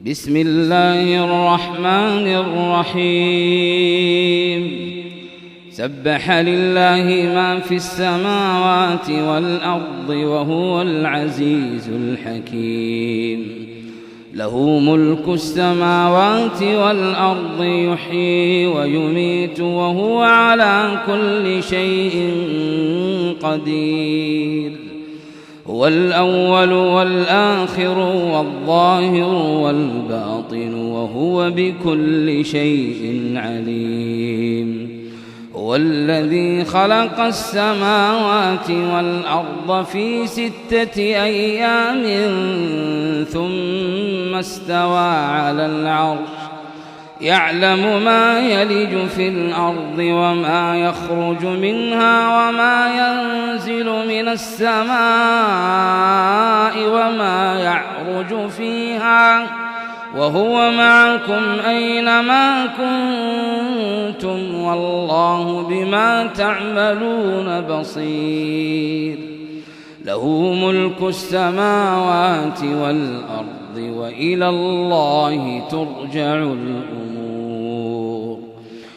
بسم الله الرحمن الرحيم سبح لله ما في السماوات والأرض وهو العزيز الحكيم له ملك السماوات والأرض يحيي ويميت وهو على كل شيء قدير هو الأول والآخر والظاهر والباطن وهو بكل شيء عليم هو الذي خلق السماوات والأرض في 6 أيام ثم استوى على العرش يعلم ما يلج في الأرض وما يخرج منها وما ينزل من السماء وما يعرج فيها وهو معكم أينما كنتم والله بما تعملون بصير له ملك السماوات والأرض وإلى الله ترجع الأمور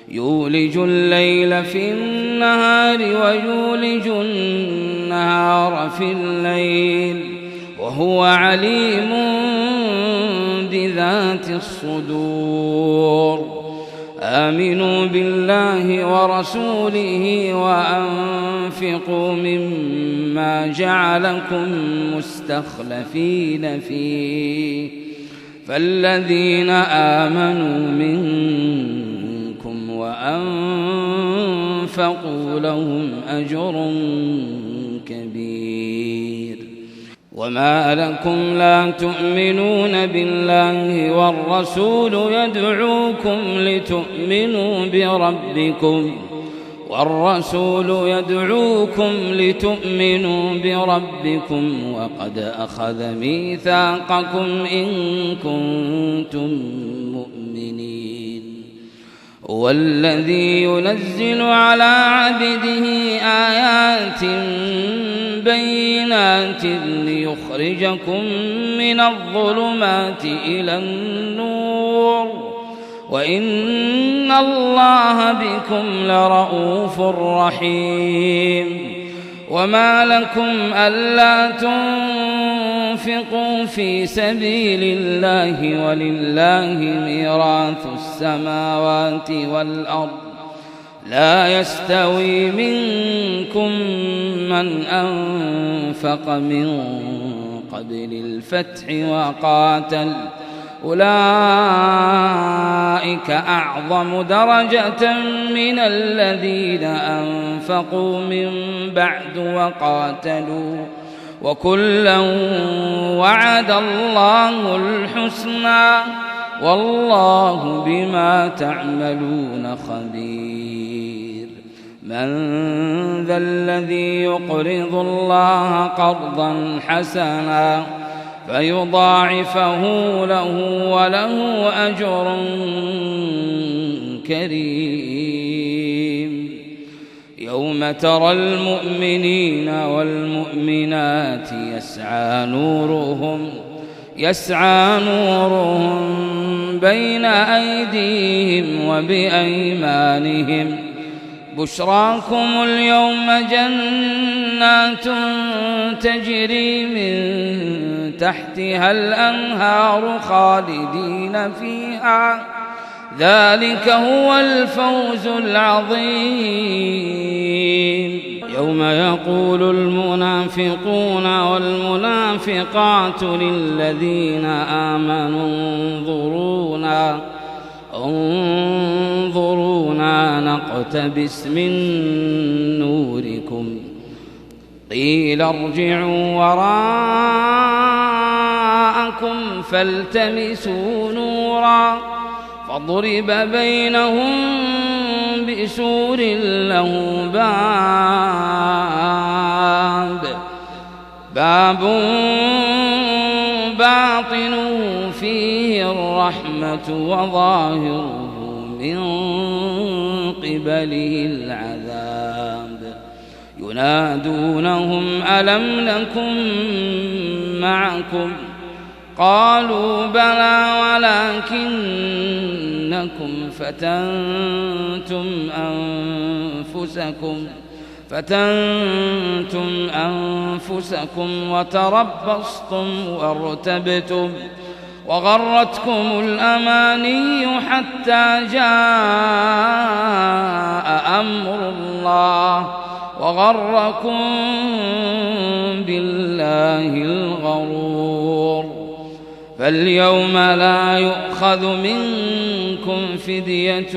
يولج الليل في النهار ويولج النهار في الليل وهو عليم بذات الصدور آمنوا بالله ورسوله وأنفقوا مما جعلكم مستخلفين فيه فالذين آمنوا منكم وأنفقوا لهم أجر كبير وما لكم لا تؤمنون بالله والرسول يدعوكم لتؤمنوا بربكم وقد أخذ ميثاقكم إن كنتم مؤمنين هو الذي ينزل على عبده آيات بينات ليخرجكم من الظلمات إلى النور وإن الله بكم لرؤوف رحيم وما لكم ألا تنفقوا في سبيل الله ولله ميراث السماوات والأرض لا يستوي منكم من أنفق من قبل الفتح وقاتل أولئك أعظم درجة من الذين أنفقوا من بعد وقاتلوا وكلا وعد الله الحسنى والله بما تعملون خبير من ذا الذي يقرض الله قرضا حسنا فيضاعفه له وله أجر كريم يوم ترى المؤمنين والمؤمنات يسعى نورهم بين أيديهم وبأيمانهم بشراكم اليوم جنات تجري من تحتها الأنهار خالدين فيها ذلك هو الفوز العظيم يوم يقول المنافقون والمنافقات للذين آمنوا انظرونا نقتبس من نوركم قيل ارجعوا وراءكم فالتمسوا نورا فضرب بينهم بسور له باب باطنه فيه الرحمة وظاهره من قبله العذاب ينادونهم ألم نكن معكم قالوا بلى ولكنكم فتنتم أنفسكم وتربصتم وارتبتم وغرتكم الأماني حتى جاء أمر الله وغركم بالله الغرور. فاليوم لا يؤخذ منكم فدية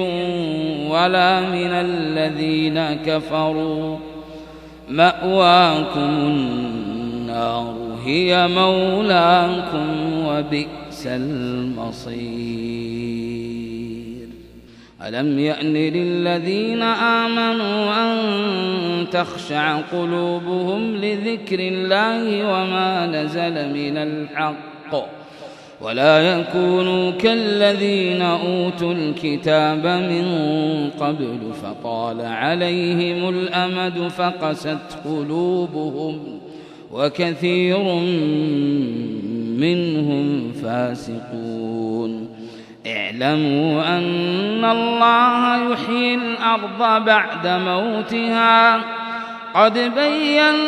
ولا من الذين كفروا، مأواكم النار هي مولاكم وبئس المصير. ألم يأن للذين آمنوا أن تخشع قلوبهم لذكر الله وما نزل من الحق ولا يكونوا كالذين أوتوا الكتاب من قبل فطال عليهم الأمد فقست قلوبهم وكثير منهم فاسقون. اعلموا أن الله يحيي الأرض بعد موتها قد بينا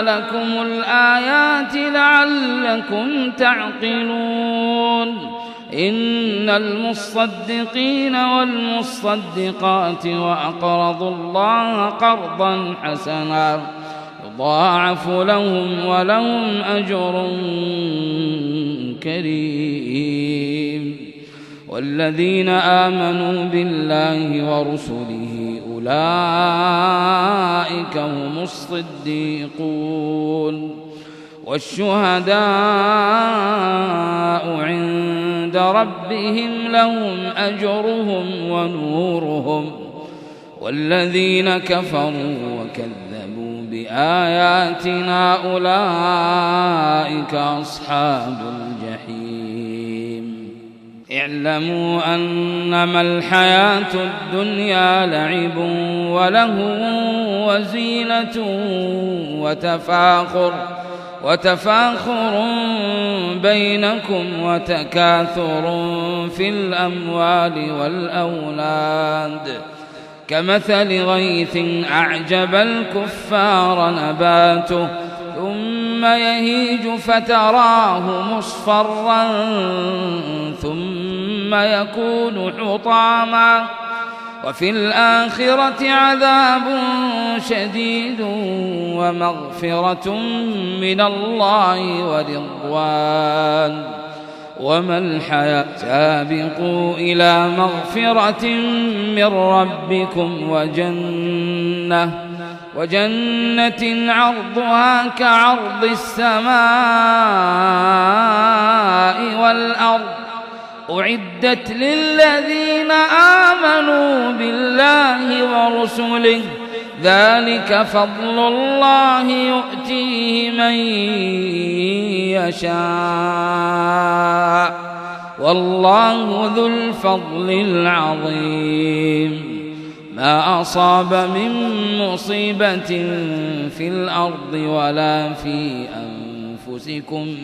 لكم الآيات لعلكم تعقلون. إن المصدقين والمصدقات وأقرضوا الله قرضا حسنا يضاعف لهم ولهم أجر كريم. والذين آمنوا بالله ورسله أولئك هم الصديقون والشهداء عند ربهم لهم أجرهم ونورهم. والذين كفروا وكذبوا بآياتنا أولئك أصحاب الجحيم. اعلموا أنما الحياة الدنيا لعب وله وزينة وتفاخر بينكم وتكاثر في الأموال والأولاد كمثل غيث أعجب الكفار نباته ثم يهيج فتراه مصفرا ثم يكون حطاما وفي الآخرة عذاب شديد ومغفرة من الله ورضوان وما الحياة. سابقوا إلى مغفرة من ربكم وجنة عرضها كعرض السماء والأرض أعدت للذين آمنوا بالله ورسله ذلك فضل الله يؤتيه من يشاء والله ذو الفضل العظيم. ما أصاب من مصيبة في الأرض ولا في أنفسكم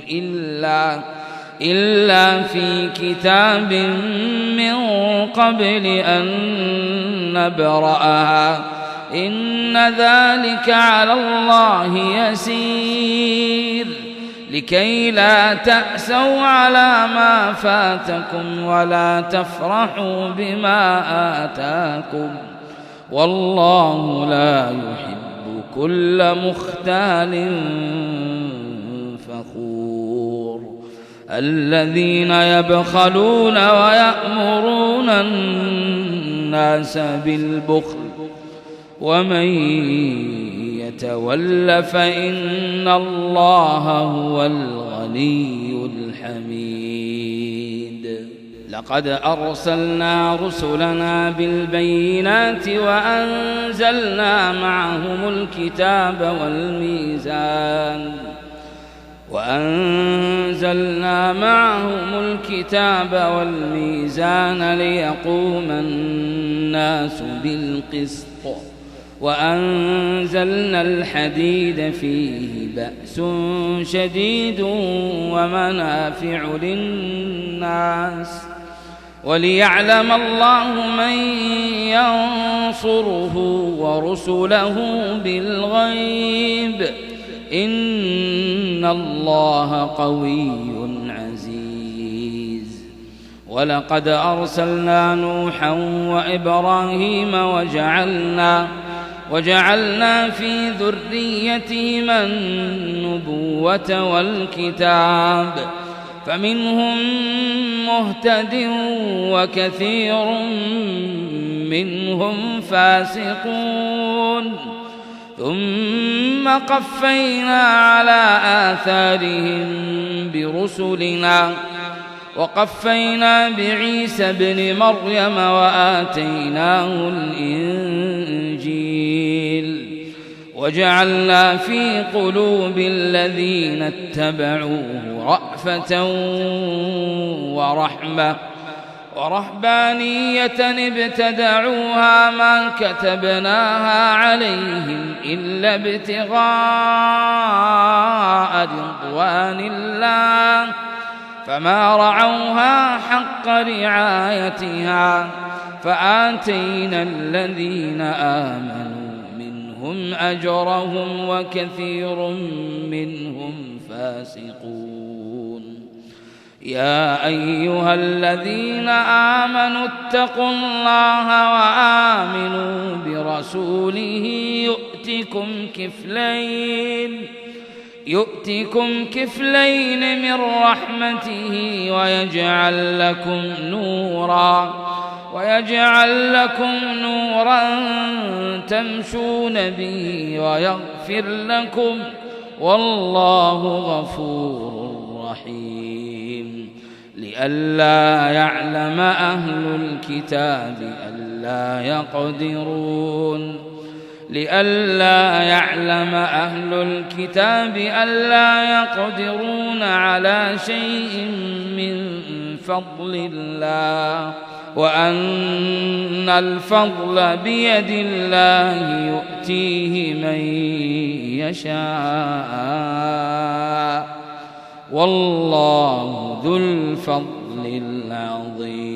إلا في كتاب من قبل أن نبرأها إن ذلك على الله يسير. لكي لا تأسوا على ما فاتكم ولا تفرحوا بما آتاكم والله لا يحب كل مختال فخور. الذين يبخلون ويأمرون الناس بالبخل ومن يتول فإن الله هو الغني الحميد. لقد أرسلنا رسلنا بالبينات وأنزلنا معهم الكتاب والميزان ليقوم الناس بالقسط وأنزلنا الحديد فيه بأس شديد ومنافع للناس وليعلم الله من ينصره ورسله بالغيب إن الله قوي عزيز. ولقد أرسلنا نوحا وإبراهيم وجعلنا في ذريتهما النبوة والكتاب فمنهم مهتد وكثير منهم فاسقون ثم قفينا على آثارهم برسلنا وقفينا بعيسى ابن مريم وآتيناه الإنجيل وجعلنا في قلوب الذين اتبعوه رأفة ورحمة ورهبانية ابتدعوها ما كتبناها عليهم إلا ابتغاء رضوان الله فما رعوها حق رعايتها فآتينا الذين آمنوا منهم أجرهم وكثير منهم فاسقون. يا أيها الذين آمنوا اتقوا الله وآمنوا برسوله يؤتكم كفلين من رحمته ويجعل لكم نورا تمشون به ويغفر لكم والله غفور رحيم. لئلا يعلم أهل الكتاب ألا يقدرون على شيء من فضل الله وأن الفضل بيد الله يؤتيه من يشاء والله ذو الفضل العظيم.